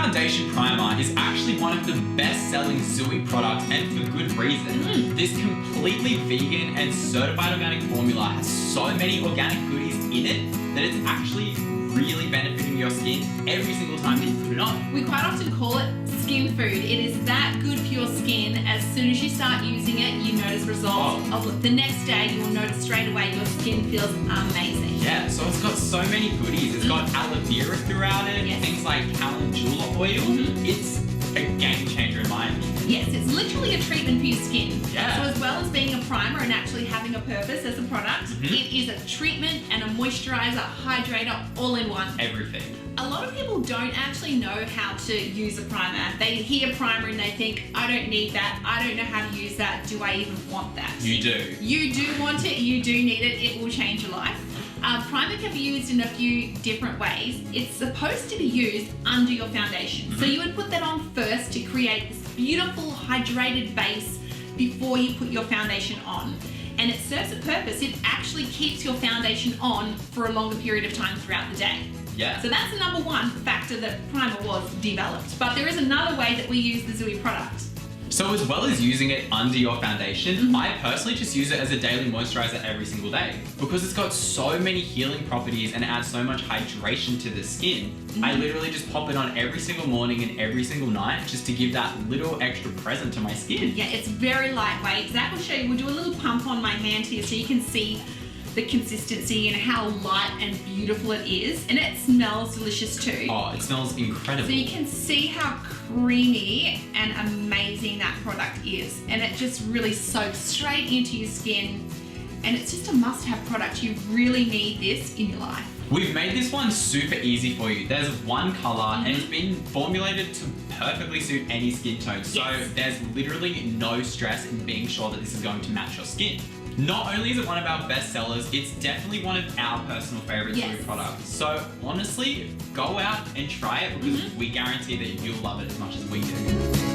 Foundation Primer is actually one of the best-selling Zuii products, and for good reason. This completely vegan and certified organic formula has so many organic goodies in it that it's actually really benefiting your skin every single time that you put it on. We quite often call it skin food. It is that good for your skin. As soon as you start using it, you notice results. The next day, you'll notice straight away your skin feels amazing. Yeah, so it's got so many goodies. It's got aloe vera throughout it, things like Calendula Oils. It's a game changer in my opinion. Yes, it's literally a treatment for your skin. Yeah. So as well as being a primer and actually having a purpose as a product, it is a treatment and a moisturiser, hydrator, all in one. Everything. A lot of people don't actually know how to use a primer. They hear primer and they think, I don't need that, I don't know how to use that, do I even want that? You do. You do want it, you do need it, it will change your life. Primer can be used in a few different ways. It's supposed to be used under your foundation. So you would put that on first to create this beautiful hydrated base before you put your foundation on. And it serves a purpose. It actually keeps your foundation on for a longer period of time throughout the day. Yeah. So that's the number one factor that primer was developed. But there is another way that we use the Zuii product. So as well as using it under your foundation, I personally just use it as a daily moisturiser every single day. Because it's got so many healing properties and it adds so much hydration to the skin, I literally just pop it on every single morning and every single night just to give that little extra present to my skin. Yeah, it's very lightweight. Zach will show you, we'll do a little pump on my hand here so you can see the consistency and how light and beautiful it is. And it smells delicious too. Oh, it smells incredible. So you can see how creamy and amazing that product is. And it just really soaks straight into your skin. And it's just a must-have product. You really need this in your life. We've made this one super easy for you. There's one colour and it's been formulated to perfectly suit any skin tone. So there's literally no stress in being sure that this is going to match your skin. Not only is it one of our best sellers, it's definitely one of our personal favourite Zuii products. So honestly, go out and try it because we guarantee that you'll love it as much as we do.